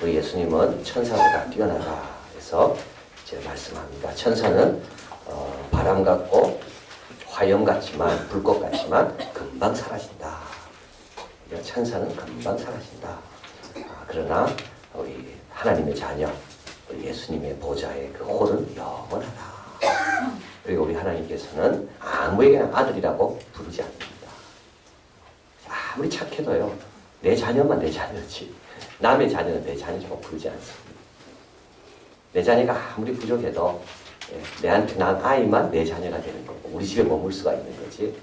우리 예수님은 천사보다 뛰어나다 해서 제가 말씀합니다. 천사는 바람 같고 화염 같지만 불꽃 같지만 금방 사라진다. 천사는 금방 사라진다. 그러나 우리 하나님의 자녀, 우리 예수님의 보좌의 그 홀은 영원하다. 그리고 우리 하나님께서는 아무에게나 아들이라고 부르지 않습니다. 아무리 착해도요, 내 자녀만 내 자녀지 남의 자녀는 내 자녀라고 부르지 않습니다. 내 자녀가 아무리 부족해도 내한테 난 아이만 내 자녀가 되는 거고 우리 집에 머물 수가 있는 거지.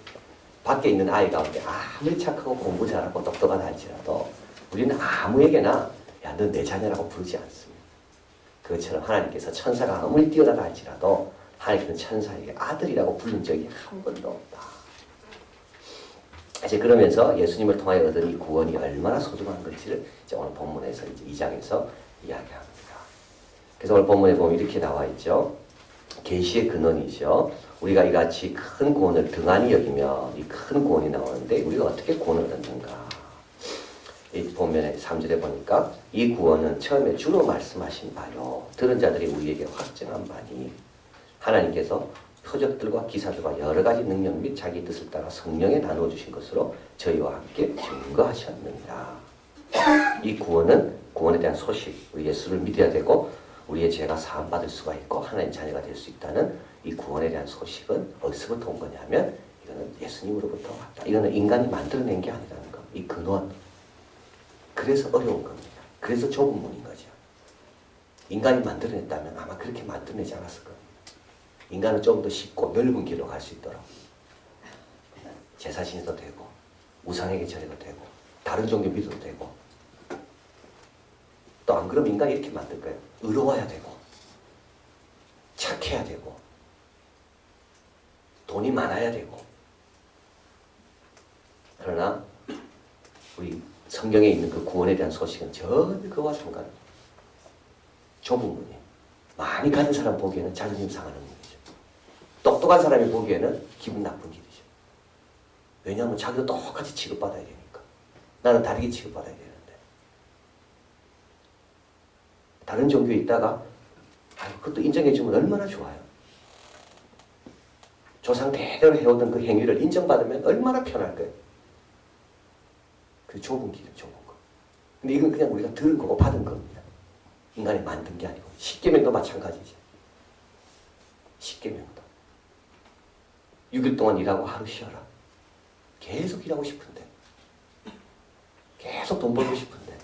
밖에 있는 아이 가운데 아무리 착하고 공부 잘하고 똑똑하다 할지라도 우리는 아무에게나 야, 넌 내 자녀라고 부르지 않습니다. 그것처럼 하나님께서 천사가 아무리 뛰어나다 할지라도 하나님께서는 천사에게 아들이라고 부른 적이 한 번도 없다. 이제 그러면서 예수님을 통하여 얻은 이 구원이 얼마나 소중한 건지를 이제 오늘 본문에서 이제 2장에서 이야기합니다. 그래서 오늘 본문에 보면 이렇게 나와 있죠. 계시의 근원이죠. 우리가 이같이 큰 구원을 등한히 여기며 이 큰 구원이 나오는데 우리가 어떻게 구원을 얻는가? 이 본면의 3절에 보니까 이 구원은 처음에 주로 말씀하신 바요. 들은 자들이 우리에게 확증한 바니 하나님께서 표적들과 기사들과 여러 가지 능력 및 자기 뜻을 따라 성령에 나누어 주신 것으로 저희와 함께 증거하셨느니라. 이 구원은 구원에 대한 소식, 우리 예수를 믿어야 되고 우리의 죄가 사함받을 수가 있고 하나님 자녀가 될 수 있다는 이 구원에 대한 소식은 어디서부터 온 거냐면 이거는 예수님으로부터 왔다. 이거는 인간이 만들어낸 게 아니라는 거. 이 근원. 그래서 어려운 겁니다. 그래서 좁은 문인 거죠. 인간이 만들어냈다면 아마 그렇게 만들어내지 않았을 겁니다. 인간은 좀 더 쉽고 넓은 길로 갈 수 있도록 제사 지내도 되고 우상에게 절해도 되고 다른 종교 믿어도 되고 또 안 그러면 인간이 이렇게 만들 거예요. 의로워야 되고 착해야 되고 돈이 많아야 되고. 그러나 우리 성경에 있는 그 구원에 대한 소식은 전혀 그와 상관없어요. 좁은 문이에요. 많이 가진 사람 보기에는 자존심 상하는 문이죠. 똑똑한 사람이 보기에는 기분 나쁜 길이죠. 왜냐하면 자기도 똑같이 취급받아야 되니까. 나는 다르게 취급받아야 되는데. 다른 종교에 있다가 그것도 인정해주면 얼마나 좋아요. 조상 대대로 해오던 그 행위를 인정받으면 얼마나 편할 거예요. 그 좁은 길은 좁은 거. 근데 이건 그냥 우리가 들은 거고 받은 겁니다. 인간이 만든 게 아니고. 십계명도 마찬가지죠. 십계명도. 6일 동안 일하고 하루 쉬어라. 계속 일하고 싶은데. 계속 돈 벌고 싶은데.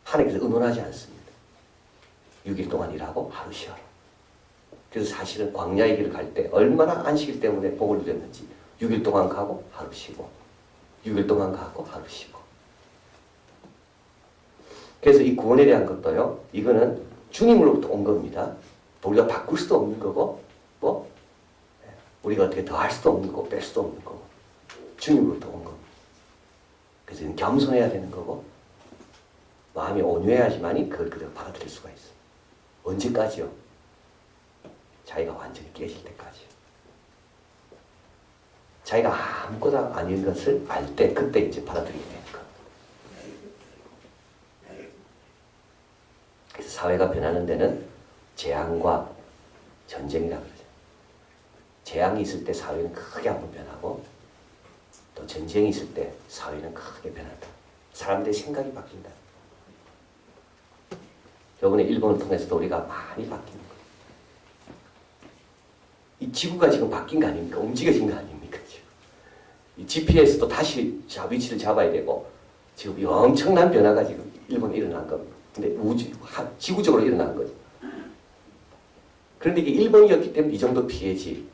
하나님께서 의논하지 않습니다. 6일 동안 일하고 하루 쉬어라. 그래서 사실은 광야의 길을 갈 때 얼마나 안식일 때문에 복을 누렸는지 6일 동안 가고 하루 쉬고 6일 동안 가고 하루 쉬고. 그래서 이 구원에 대한 것도요. 이거는 주님으로부터 온 겁니다. 우리가 바꿀 수도 없는 거고 뭐 우리가 어떻게 더 할 수도 없는 거고 뺄 수도 없는 거고 주님으로부터 온 겁니다. 그래서 겸손해야 되는 거고 마음이 온유해야지만이 그걸 그대로 받아들일 수가 있어요. 언제까지요? 자기가 완전히 깨질 때까지요. 자기가 아무것도 아닌 것을 알 때 그때 이제 받아들이게 되는 겁니다. 그래서 사회가 변하는 데는 재앙과 전쟁이라고 그러죠. 재앙이 있을 때 사회는 크게 한번 변하고 또 전쟁이 있을 때 사회는 크게 변한다. 사람들의 생각이 바뀐다. 이번에 일본을 통해서도 우리가 많이 바뀐 거예요. 이 지구가 지금 바뀐 거 아닙니까? 움직여진 거 아닙니까? 지금. 이 GPS도 다시 위치를 잡아야 되고 지금 엄청난 변화가 지금 일본에 일어난 겁니다. 근데 지구적으로 일어난 거죠. 그런데 이게 일본이었기 때문에 이 정도 피해지.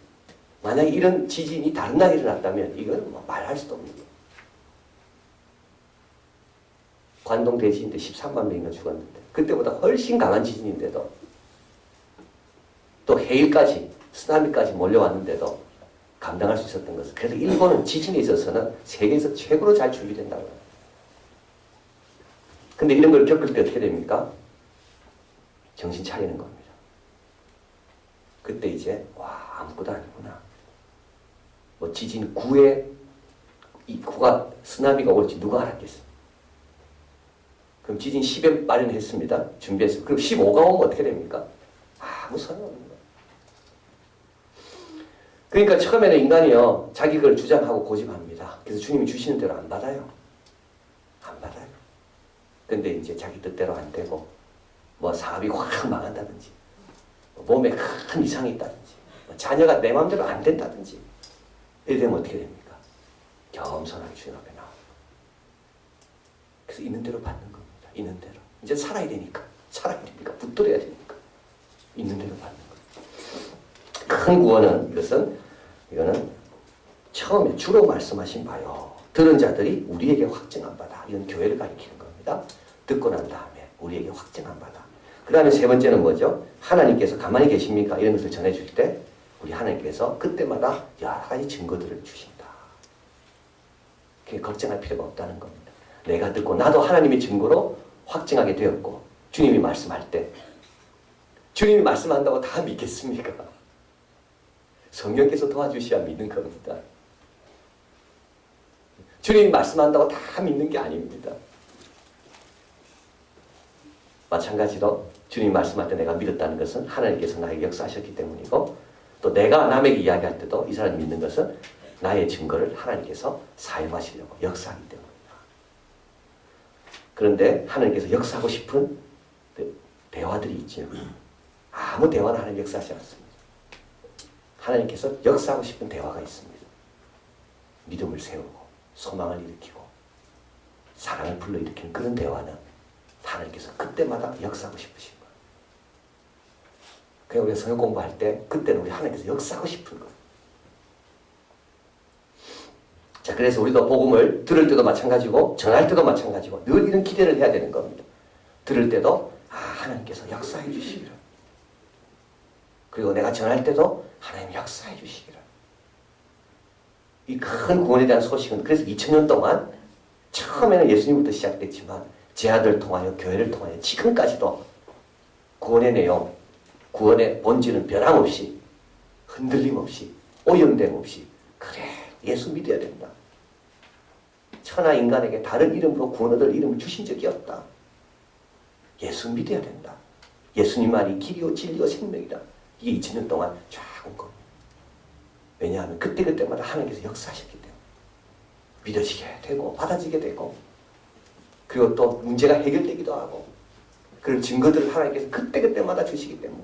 만약에 이런 지진이 다른 나라에 일어났다면 이거는 뭐 말할 수도 없는 거예요. 관동 대지인데 13만 명이나 죽었는데 그때보다 훨씬 강한 지진인데도 또 해일까지 쓰나미까지 몰려왔는데도 감당할 수 있었던 것은 그래서 일본은 지진에 있어서는 세계에서 최고로 잘 준비된다고 해요. 근데 이런 걸 겪을 때 어떻게 됩니까? 정신 차리는 겁니다. 그때 이제 와 아무것도 아니구나. 뭐 지진 9에 이 9가 쓰나미가 올지 누가 알았겠어. 그럼 지진 10에 마련했습니다. 준비했습니다. 그럼 15가 오면 어떻게 됩니까? 아무 소용없는 거예요. 그러니까 처음에는 인간이요, 자기 걸 주장하고 고집합니다. 그래서 주님이 주시는 대로 안 받아요. 안 받아요. 근데 이제 자기 뜻대로 안 되고, 뭐 사업이 확 망한다든지, 몸에 큰 이상이 있다든지, 자녀가 내 마음대로 안 된다든지, 이래 되면 어떻게 됩니까? 겸손하게 주님 앞에 나와요. 그래서 있는 대로 받는 겁니다. 있는 대로. 이제 살아야 되니까. 붙들어야 되니까. 있는 대로 받는 거예요. 큰 구원은, 이거는 처음에 주로 말씀하신 바요. 들은 자들이 우리에게 확증한 바다. 이건 교회를 가리키는 겁니다. 듣고 난 다음에 우리에게 확증한 바다. 그 다음에 세 번째는 뭐죠? 하나님께서 가만히 계십니까? 이런 것을 전해줄 때 우리 하나님께서 그때마다 여러 가지 증거들을 주신다. 그게 걱정할 필요가 없다는 겁니다. 내가 듣고 나도 하나님의 증거로 확증하게 되었고, 주님이 말씀할 때 주님이 말씀한다고 다 믿겠습니까? 성령께서 도와주셔야 믿는 겁니다. 주님이 말씀한다고 다 믿는 게 아닙니다. 마찬가지로 주님이 말씀할 때 내가 믿었다는 것은 하나님께서 나에게 역사하셨기 때문이고, 또 내가 남에게 이야기할 때도 이 사람이 믿는 것은 나의 증거를 하나님께서 사용하시려고 역사하기 때문입니다. 그런데 하나님께서 역사하고 싶은 대화들이 있죠. 아무 대화는 하나님 역사하지 않습니다. 하나님께서 역사하고 싶은 대화가 있습니다. 믿음을 세우고 소망을 일으키고 사랑을 불러일으키는 그런 대화는 하나님께서 그때마다 역사하고 싶으신 거예요. 그냥 우리가 성경 공부할 때 그때는 우리 하나님께서 역사하고 싶은 거예요. 자, 그래서 우리도 복음을 들을 때도 마찬가지고 전할 때도 마찬가지고 늘 이런 기대를 해야 되는 겁니다. 들을 때도 하나님께서 역사해 주시기를, 그리고 내가 전할 때도 하나님 역사해 주시기를. 이 큰 구원에 대한 소식은 그래서 2000년 동안 처음에는 예수님부터 시작됐지만 제자들 통하여 교회를 통하여 지금까지도 구원의 내용, 구원의 본질은 변함없이, 흔들림 없이, 오염됨 없이, 그래 예수 믿어야 된다. 천하 인간에게 다른 이름으로 구원 얻을 이름을 주신 적이 없다. 예수 믿어야 된다. 예수님 말이 길이요 진리요 생명이다. 이게 2000년 동안 쫙 온 겁니다. 왜냐하면 그때그때마다 하나님께서 역사하셨기 때문에 믿어지게 되고 받아지게 되고, 그리고 또 문제가 해결되기도 하고, 그런 증거들을 하나님께서 그때그때마다 주시기 때문에.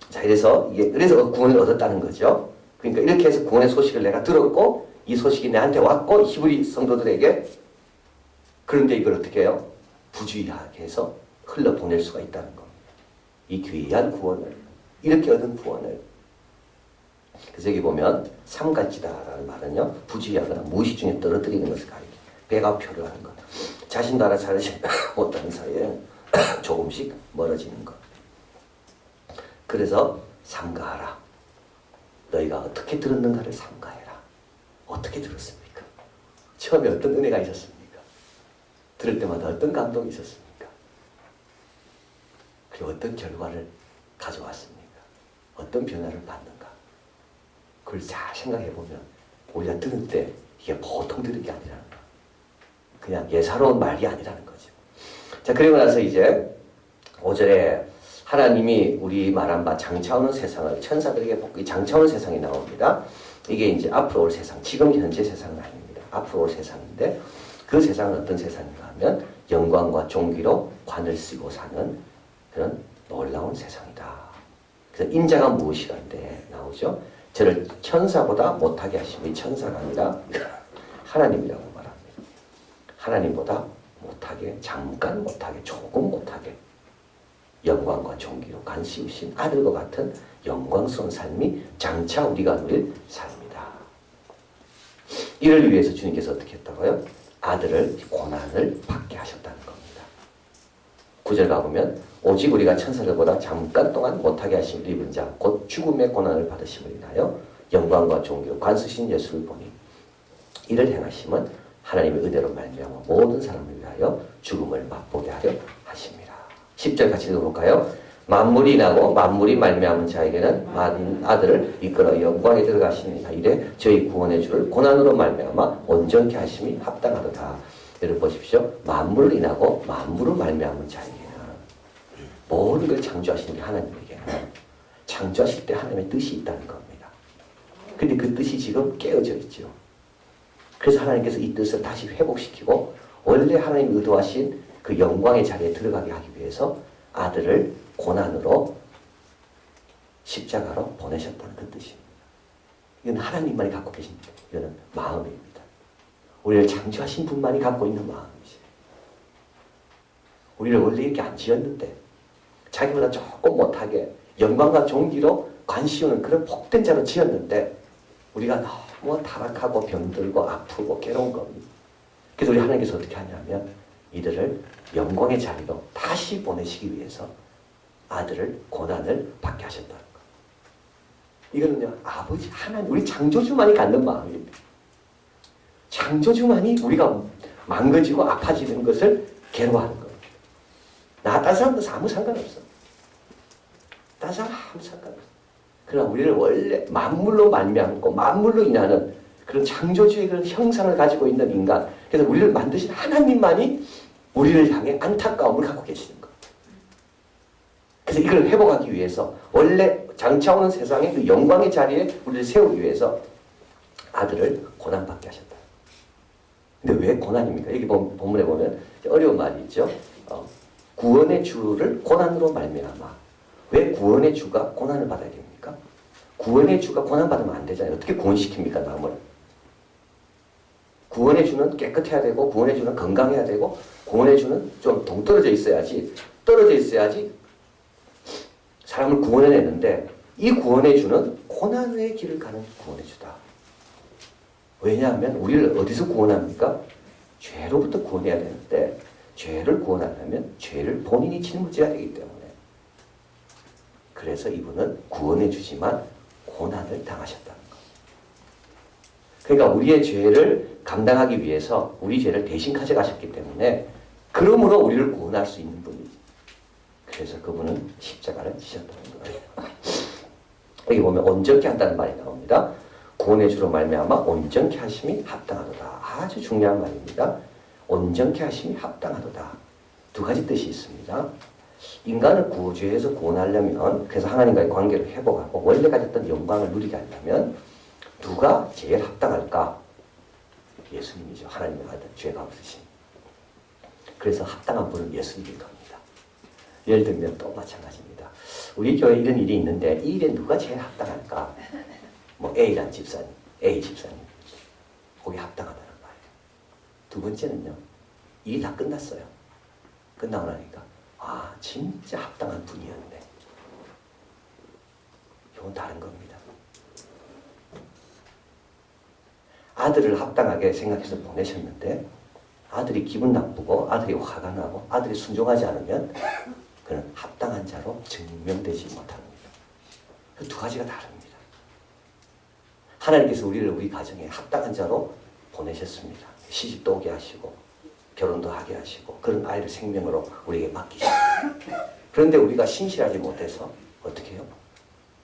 자, 그래서 구원을 얻었다는 거죠. 그러니까 이렇게 해서 구원의 소식을 내가 들었고 이 소식이 내한테 왔고 히브리 성도들에게, 그런데 이걸 어떻게 해요? 부주의하게 해서 흘러보낼 수가 있다는 겁니다. 이 귀한 구원을, 이렇게 얻은 구원을. 그래서 여기 보면 삼가지다라는 말은요, 부주의하거나 무의식 중에 떨어뜨리는 것을 가리켜 배가표를 하는 것. 자신도 알아 잘하지 못하는 사이에 조금씩 멀어지는 것. 그래서 삼가하라. 너희가 어떻게 들었는가를 삼가해라. 어떻게 들었습니까? 처음에 어떤 은혜가 있었습니까? 들을 때마다 어떤 감동이 있었습니까? 그리고 어떤 결과를 가져왔습니까? 어떤 변화를 받는가? 그걸 잘 생각해 보면 우리가 들을 때 이게 보통 들은 게 아니라는 거, 그냥 예사로운 말이 아니라는 거죠. 자, 그리고 나서 이제 5절에 하나님이 우리 말한 바 장차오는 세상을 천사들에게 복이 장차오는 세상이 나옵니다. 이게 이제 앞으로 올 세상, 지금 현재 세상은 아닙니다. 앞으로 올 세상인데, 그 세상은 어떤 세상인가 하면 영광과 존귀로 관을 쓰고 사는 그런 놀라운 세상이다. 그래서 인자가 무엇이란데 나오죠. 저를 천사보다 못하게 하시면, 천사가 아니라 하나님이라고 말합니다. 하나님보다 못하게, 잠깐 못하게, 조금 못하게 영광과 존귀로 간시우신 아들과 같은 영광스러운 삶이 장차 우리가 누릴 삶이다. 이를 위해서 주님께서 어떻게 했다고요? 아들을 고난을 받게 하셨다는 겁니다. 9절 가보면 오직 우리가 천사들보다 잠깐 동안 못하게 하심을 입은 자 곧 죽음의 고난을 받으심을 인하여 영광과 존귀로 관쓰신 예수를 보니 이를 행하심은 하나님의 은혜로 말미암아 모든 사람을 위하여 죽음을 맛보게 하려 하심이라. 10절 같이 읽어볼까요? 만물이 나고 만물이 말미암은 자에게는 아들을 이끌어 영광에 들어가시니라. 이래 저희 구원의 주를 고난으로 말미암아 온전케 하심이 합당하도다. 여러분 보십시오. 만물을 인하고 만물을 말미암은 자에게는 모든 걸 창조하시는 게 하나님에게는 창조하실 때 하나님의 뜻이 있다는 겁니다. 근데 그 뜻이 지금 깨어져 있죠. 그래서 하나님께서 이 뜻을 다시 회복시키고 원래 하나님 의도하신 그 영광의 자리에 들어가게 하기 위해서 아들을 고난으로 십자가로 보내셨다는 그 뜻입니다. 이건 하나님만이 갖고 계신 이거는 마음입니다. 우리를 창조하신 분만이 갖고 있는 마음이지. 우리를 원래 이렇게 안 지었는데 자기보다 조금 못하게 영광과 존귀로 관시우는 그런 복된 자로 지었는데 우리가 너무 타락하고 병들고 아프고 괴로운 겁니다. 그래서 우리 하나님께서 어떻게 하냐면 이들을 영광의 자리로 다시 보내시기 위해서 아들을 고난을 받게 하셨다는 거예요. 이거는요, 아버지 하나님, 우리 창조주만이 갖는 마음입니다. 창조주만이 우리가 망가지고 아파지는 것을 괴로워하는 거예요. 나 다른 사람도 아무 상관없어. 다른 사람 아무 상관없어. 그러나 우리를 원래 만물로 말미암고 만물로 인하는 그런 창조주의 그런 형상을 가지고 있는 인간, 그래서 우리를 만드신 하나님만이 우리를 향해 안타까움을 갖고 계시는 거예요. 그래서 이걸 회복하기 위해서 원래 장차오는 세상의 그 영광의 자리에 우리를 세우기 위해서 아들을 고난받게 하셨다. 근데 왜 고난입니까? 여기 본문에 보면 어려운 말이 있죠. 구원의 주를 고난으로 말미암아. 왜 구원의 주가 고난을 받아야 됩니까? 구원의 주가 고난받으면 안 되잖아요. 어떻게 구원시킵니까, 남을? 구원의 주는 깨끗해야 되고, 구원의 주는 건강해야 되고, 구원의 주는 좀 동떨어져 있어야지, 떨어져 있어야지 사람을 구원해내는데, 이 구원의 주는 고난의 길을 가는 구원의 주다. 왜냐하면 우리를 어디서 구원합니까? 죄로부터 구원해야 되는데, 죄를 구원하려면 죄를 본인이 짊어져야 되기 때문에. 그래서 이분은 구원해 주지만 고난을 당하셨다는 거예요. 그러니까 우리의 죄를 감당하기 위해서 우리 죄를 대신 가져가셨기 때문에 그러므로 우리를 구원할 수 있는 분이지. 그래서 그분은 십자가를 지셨다는 거예요. 여기 보면 온전케 한다는 말이 나옵니다. 구원의 주로 말미암아 온전케 하심이 합당하도다. 아주 중요한 말입니다. 온전케 하심이 합당하도다. 두 가지 뜻이 있습니다. 인간을 구주에서 구원하려면, 그래서 하나님과의 관계를 회복하고 원래 가졌던 영광을 누리게 하려면 누가 제일 합당할까? 예수님이죠. 하나님의 아들, 죄가 없으신. 그래서 합당한 분은 예수님일 겁니다. 예를 들면 또 마찬가지입니다. 우리 교회에 이런 일이 있는데 이 일에 누가 제일 합당할까? 뭐 A란 집사님, A 집사님. 거기 합당하다는 말이에요. 두 번째는요. 일이 다 끝났어요. 끝나고 나니까 아, 진짜 합당한 분이었네. 이건 다른 겁니다. 아들을 합당하게 생각해서 보내셨는데 아들이 기분 나쁘고 아들이 화가 나고 아들이 순종하지 않으면 그는 합당한 자로 증명되지 못합니다. 그 두 가지가 다릅니다. 하나님께서 우리 가정에 합당한 자로 보내셨습니다. 시집도 오게 하시고 결혼도 하게 하시고 그런 아이를 생명으로 우리에게 맡기시고 그런데 우리가 신실하지 못해서 어떻게 해요?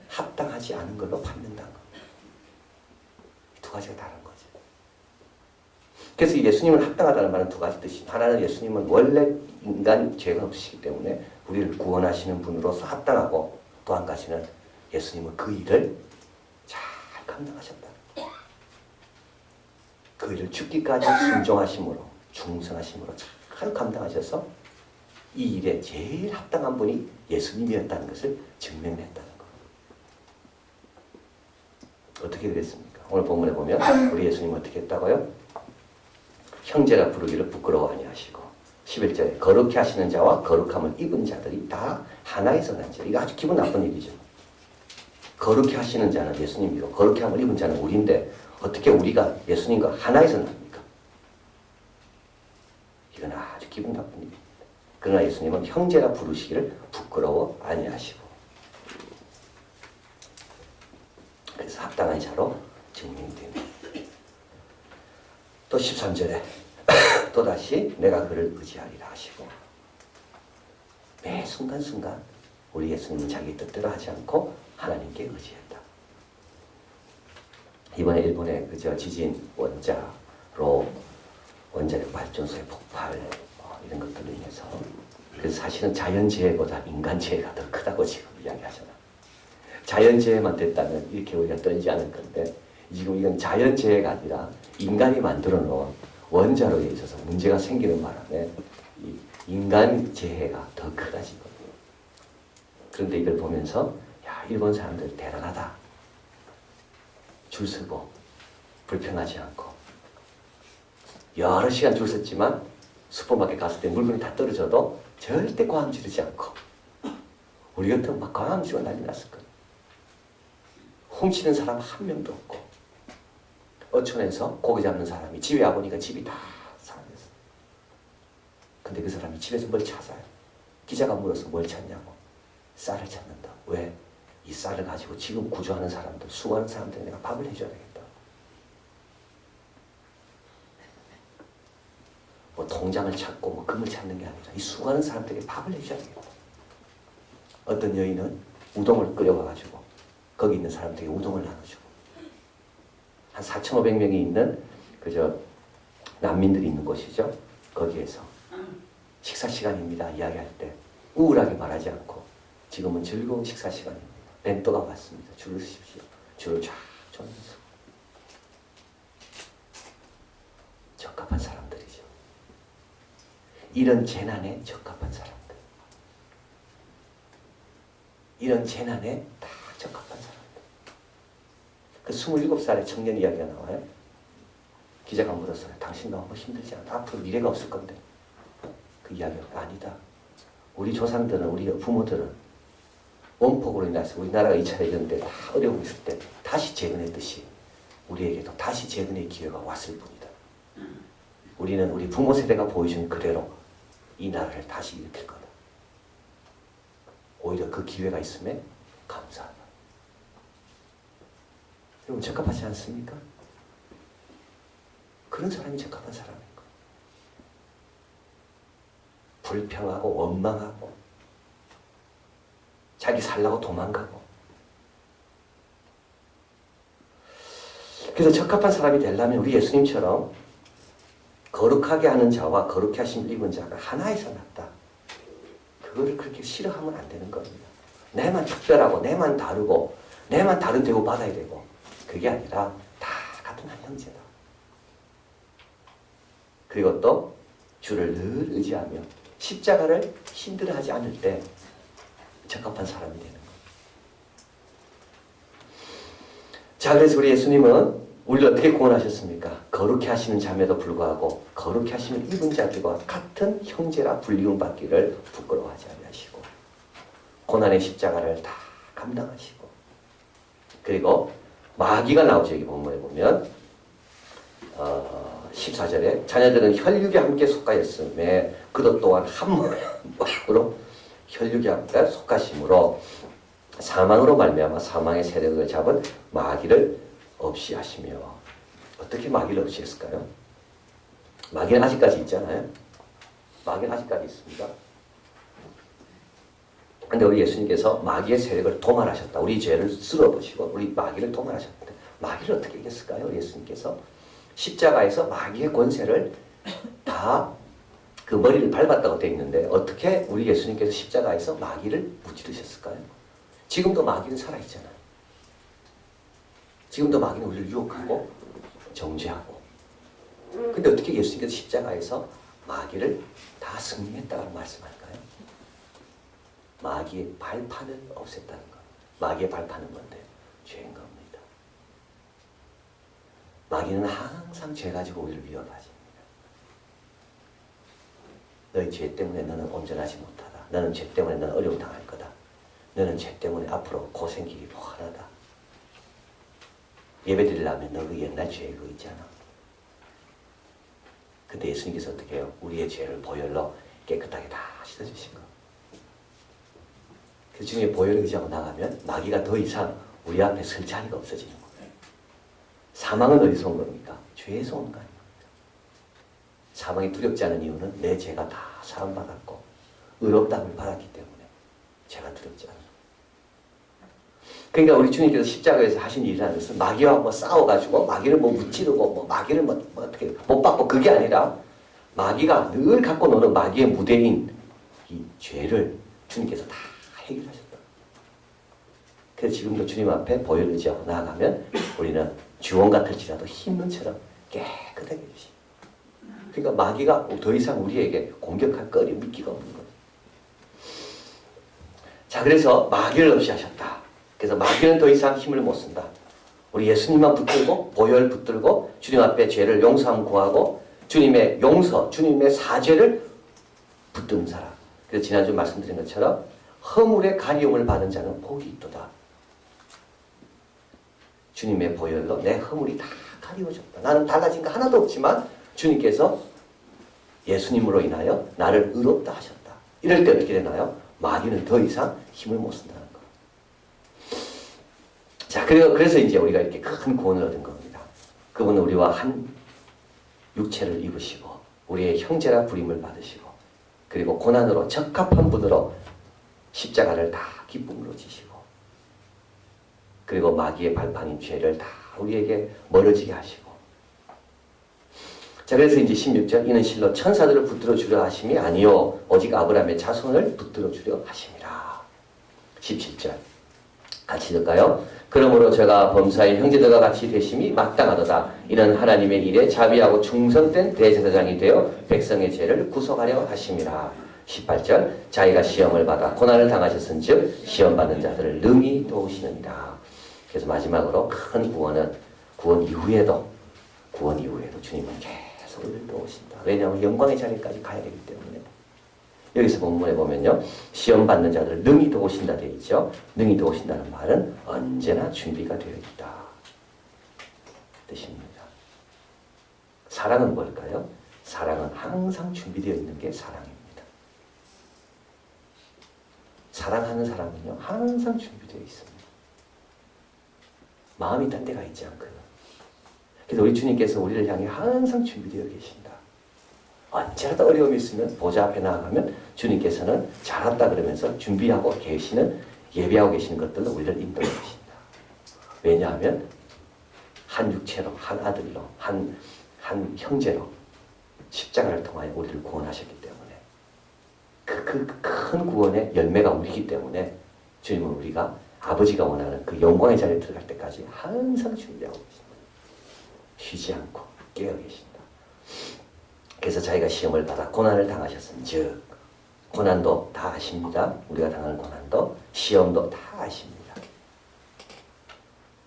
합당하지 않은 걸로 받는다는 겁니다. 두 가지가 다른 거죠. 그래서 예수님을 합당하다는 말은 두 가지 뜻이 하나는 예수님은 원래 인간 죄가 없으시기 때문에 우리를 구원하시는 분으로서 합당하고 또 한 가지는 예수님은 그 일을 잘 감당하셨다. 그 일을 죽기까지 순종하심으로 충성하심으로 잘 감당하셔서 이 일에 제일 합당한 분이 예수님이었다는 것을 증명했다는 것. 어떻게 그랬습니까? 오늘 본문에 보면 우리 예수님은 어떻게 했다고요? 형제라 부르기를 부끄러워 아니하시고 11절에 거룩히 하시는 자와 거룩함을 입은 자들이 다 하나에서 난 자. 이거 아주 기분 나쁜 일이죠. 거룩히 하시는 자는 예수님이고 거룩히 함을 입은 자는 우리인데 어떻게 우리가 예수님과 하나에서 납니까? 이건 아주 기분 나쁜 일입니다. 그러나 예수님은 형제라 부르시기를 부끄러워 아니하시고 그래서 합당한 자로 증명됩니다. 또 13절에 또다시 내가 그를 의지하리라 하시고 매 순간순간 우리 예수님은 자기 뜻대로 하지 않고 하나님께 의지했다. 이번에 일본의 지진 원자로 원자력 발전소의 폭발 이런 것들로 인해서 그래서 사실은 자연재해보다 인간재해가 더 크다고 지금 이야기하잖아. 자연재해만 됐다면 이렇게 우리가 떨지 않을 건데 지금 이건 자연재해가 아니라 인간이 만들어 놓은 원자로에 있어서 문제가 생기는 바람에 이 인간재해가 더 크다 지금. 그런데 이걸 보면서 야 일본 사람들 대단하다. 줄 서고 불평하지 않고 여러 시간 줄 섰지만 슈퍼마켓 갔을 때 물건이 다 떨어져도 절대 과음 지르지 않고 우리 같으면 막 과음 지르고 난리 났을 거예요. 훔치는 사람 한 명도 없고 어촌에서 고기 잡는 사람이 집에 와보니까 집이 다 사라졌어. 근데 그 사람이 집에서 뭘 찾아요? 기자가 물어서 뭘 찾냐고. 쌀을 찾는다. 왜? 이 쌀을 가지고 지금 구조하는 사람들, 수고하는 사람들에게 내가 밥을 해줘야 되겠다. 뭐 통장을 찾고 뭐 금을 찾는 게 아니라 이 수고하는 사람들에게 밥을 해줘야 되겠다. 어떤 여인은 우동을 끓여와가지고 거기 있는 사람들에게 우동을 나눠주고 한 4,500명이 있는 그저 난민들이 있는 곳이죠. 거기에서 식사 시간입니다 이야기할 때 우울하게 말하지 않고 지금은 즐거운 식사 시간입니다. 벤또가 왔습니다. 줄을 서십시오. 줄을 쫙 줬면서 적합한 사람들이죠. 이런 재난에 적합한 사람들. 이런 재난에 다 적합한 사람들. 그 27살의 청년 이야기가 나와요. 기자가 물었어요. 당신 너무 힘들지 않아? 앞으로 미래가 없을 건데. 그 이야기가 아니다. 우리 조상들은, 우리 부모들은 원폭으로 인해서 우리나라가 2차 대전 때 다 어려움이 있을 때 다시 재건했듯이 우리에게도 다시 재건의 기회가 왔을 뿐이다. 우리는 우리 부모 세대가 보여준 그대로 이 나라를 다시 일으킬 거다. 오히려 그 기회가 있음에 감사하다. 여러분 적합하지 않습니까? 그런 사람이 적합한 사람인 거예요. 불평하고 원망하고 자기 살라고 도망가고. 그래서 적합한 사람이 되려면 우리 예수님처럼 거룩하게 하는 자와 거룩해 하심을 입은 자가 하나에서 났다. 그거를 그렇게 싫어하면 안 되는 겁니다. 내만 특별하고 내만 다르고 내만 다른 대우 받아야 되고 그게 아니라 다 같은 한 형제다. 그리고 또 주를 늘 의지하며 십자가를 힘들어하지 않을 때 적합한 사람이 되는 거예요. 자, 그래서 우리 예수님은 우리를 어떻게 구원하셨습니까? 거룩해 하시는 자임에도 불구하고 거룩해 하시는 입은 자들과 같은 형제라 불리움 받기를 부끄러워하지 아니하시고 고난의 십자가를 다 감당하시고 그리고 마귀가 나오죠. 여기 본문에 보면 14절에 자녀들은 혈육에 함께 속하였음에 그도 또한 한 몸으로 혈육에 함께 속하심으로 사망으로 말미암아 사망의 세력을 잡은 마귀를 없이 하시며. 어떻게 마귀를 없이 했을까요? 마귀는 아직까지 있잖아요. 마귀는 아직까지 있습니다. 그런데 우리 예수님께서 마귀의 세력을 도말하셨다. 우리 죄를 쓸어보시고 우리 마귀를 도말하셨다. 마귀를 어떻게 이겼을까요? 우리 예수님께서 십자가에서 마귀의 권세를 다 그 머리를 밟았다고 되어 있는데 어떻게 우리 예수님께서 십자가에서 마귀를 무찌르셨을까요? 지금도 마귀는 살아있잖아요. 지금도 마귀는 우리를 유혹하고 정죄하고. 근데 어떻게 예수님께서 십자가에서 마귀를 다 승리했다고 말씀할까요? 마귀의 발판을 없앴다는 것. 마귀의 발판은 뭔데? 죄인 겁니다. 마귀는 항상 죄 가지고 우리를 위협하십니다. 너희 죄 때문에 너는 온전하지 못하다. 너는 죄 때문에 너는 어려움 당할 거다. 너는 죄 때문에 앞으로 고생 길이 뻔하다. 예배 드리려면 너 그 옛날 죄 그거 있잖아. 근데 예수님께서 어떻게 해요? 우리의 죄를 보혈로 깨끗하게 다 씻어주신 거. 그 중에 보혈을 의지하고 나가면 마귀가 더 이상 우리 앞에 설 자리가 없어지는 거예요. 사망은 어디서 온 겁니까? 죄에서 온 거 아닙니까? 사망이 두렵지 않은 이유는 내 죄가 다 사함받았고 의롭다함을 받았기 때문에 죄가 두렵지 않아요. 그러니까 우리 주님께서 십자가에서 하신 일이라는 것은 마귀와 뭐 싸워가지고 마귀를 뭐 무찌르고 뭐 마귀를 뭐 어떻게 못 받고 그게 아니라 마귀가 늘 갖고 노는 마귀의 무대인 이 죄를 주님께서 다 해결하셨다. 그래서 지금도 주님 앞에 보혈 의지하고 나아가면 우리는 주원 같을지라도 흰눈처럼 깨끗하게 해주시. 그러니까 마귀가 더 이상 우리에게 공격할 거리 미끼가 없는 거예요. 자, 그래서 마귀를 없이 하셨다. 그래서 마귀는 더 이상 힘을 못 쓴다. 우리 예수님만 붙들고 보혈 붙들고 주님 앞에 죄를 용서함 구하고 주님의 용서, 주님의 사죄를 붙드는 사람. 그래서 지난주 말씀드린 것처럼 허물의 가리움을 받은 자는 복이 있도다. 주님의 보혈로 내 허물이 다 가리워졌다. 나는 달라진 거 하나도 없지만 주님께서 예수님으로 인하여 나를 의롭다 하셨다. 이럴 때 어떻게 되나요? 마귀는 더 이상 힘을 못 쓴다는 거. 자, 그래서 이제 우리가 이렇게 큰 구원을 얻은 겁니다. 그분은 우리와 한 육체를 입으시고 우리의 형제라 부림을 받으시고 그리고 고난으로 적합한 분으로 십자가를 다 기쁨으로 지시고 그리고 마귀의 발판인 죄를 다 우리에게 멀어지게 하시고 자, 그래서 이제 16절 이는 실로 천사들을 붙들어 주려 하심이 아니요 오직 아브라함의 자손을 붙들어 주려 하심이라. 17절 같이 읽을까요? 그러므로 제가 범사의 형제들과 같이 되심이 마땅하도다. 이는 하나님의 일에 자비하고 충성된 대제사장이 되어 백성의 죄를 구속하려 하심이라. 18절 자기가 시험을 받아 고난을 당하셨은즉 시험받는 자들을 능히 도우시느니라. 그래서 마지막으로 큰 구원은 구원 이후에도 주님은 계속 우리를 도우신다. 왜냐하면 영광의 자리까지 가야 되기 때문에. 여기서 본문에 보면요. 시험 받는 자들을 능히 도우신다 되어 있죠. 능히 도우신다는 말은 언제나 준비가 되어 있다. 뜻입니다. 사랑은 뭘까요? 사랑은 항상 준비되어 있는 게 사랑입니다. 사랑하는 사람은요. 항상 준비되어 있습니다. 마음이 딴 데가 있지 않고요. 그래서 우리 주님께서 우리를 향해 항상 준비되어 계신다. 언제라도 어려움이 있으면 보좌 앞에 나아가면 주님께서는 잘 왔다 그러면서 준비하고 계시는 예배하고 계시는 것들로 우리를 인도해 주신다. 왜냐하면 한 육체로 한 아들로 한 형제로 십자가를 통하여 우리를 구원하셨기 때문에 그 큰 구원의 열매가 우리이기 때문에 주님은 우리가 아버지가 원하는 그 영광의 자리에 들어갈 때까지 항상 준비하고 계신다. 쉬지 않고 깨어 계신다. 그래서 자기가 시험을 받아 고난을 당하셨은즉 고난도 다 아십니다. 우리가 당하는 고난도 시험도 다 아십니다.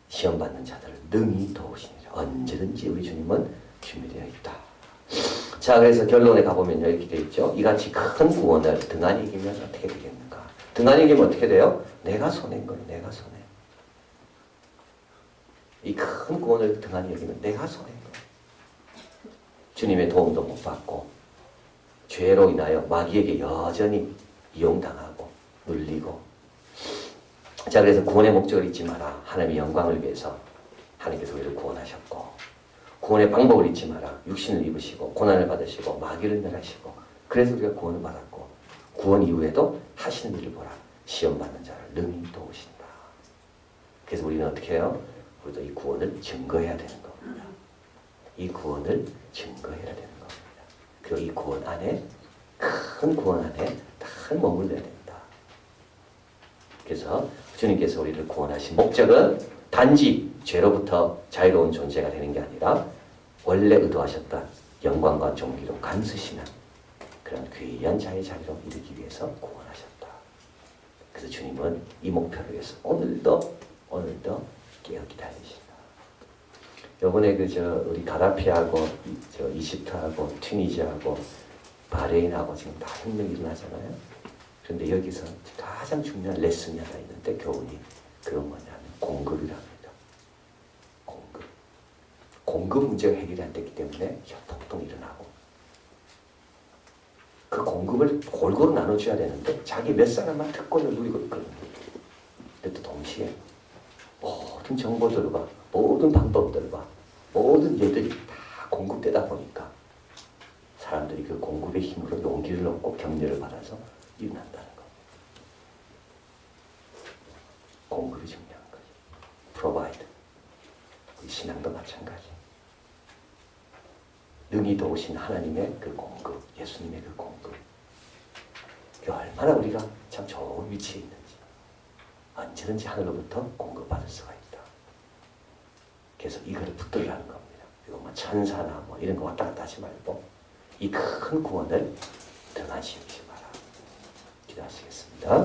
시험 받는 자들을 능히 도우시니라. 언제든지 우리 주님은 준비되어 있다. 자, 그래서 결론에 가보면요 이렇게 되어 있죠. 이같이 큰 구원을 등한히 이기면 어떻게 되겠는가? 등한히 이기면 어떻게 돼요? 내가 손해인 거예요. 내가 손해. 이 큰 구원을 등한히 여기면 내가 손해인 거예요. 주님의 도움도 못 받고 죄로 인하여 마귀에게 여전히 이용당하고 눌리고. 자, 그래서 구원의 목적을 잊지 마라. 하나님의 영광을 위해서 하나님께서 우리를 구원하셨고 구원의 방법을 잊지 마라. 육신을 입으시고 고난을 받으시고 마귀를 멸하시고 그래서 우리가 구원을 받았고 구원 이후에도 하시는 일을 보라. 시험 받는 자를 능히 도우신다. 그래서 우리는 어떻게 해요? 우리도 이 구원을 증거해야 되는 겁니다. 이 구원을 증거해야 되는 겁니다. 그리고 이 구원 안에 큰 구원 안에 다 머물러야 된다. 그래서 주님께서 우리를 구원하신 목적은 단지 죄로부터 자유로운 존재가 되는 게 아니라 원래 의도하셨던 영광과 존귀로 감쓰시는 그런 귀한 자의 자리로 이르기 위해서 구원하셨다. 그래서 주님은 이 목표를 위해서 오늘도 깨어 기다리신다. 요번에 우리 가다피하고 이집트하고 튀니지하고 바레인하고 지금 다 혁명이 일어나잖아요. 그런데 여기서 가장 중요한 레슨이 하나 있는데 교훈이 그건 뭐냐면 공급이랍니다. 공급 문제가 해결이 안 됐기 때문에 폭동이 일어나고 그 공급을 골고루 나눠줘야 되는데 자기 몇 사람만 특권을 누리고 있거든요. 근데 또 동시에 모든 정보들과 모든 방법들과 모든 예들이 다 공급되다 보니까 사람들이 그 공급의 힘으로 용기를 얻고 격려를 받아서 일어난다는 거. 공급이 중요한 거지. provide. 우리 신앙도 마찬가지. 능히 도우신 하나님의 그 공급, 예수님의 그 공급, 그 얼마나 우리가 참 좋은 위치에 있는지, 언제든지 하늘로부터 공급받을 수가 있다. 그래서 이거를 붙들라는 겁니다. 이거 뭐 천사나 뭐 이런 거 왔다 갔다 하지 말고 이 큰 구원을 드러나시기 바랍니다. 기도하시겠습니다.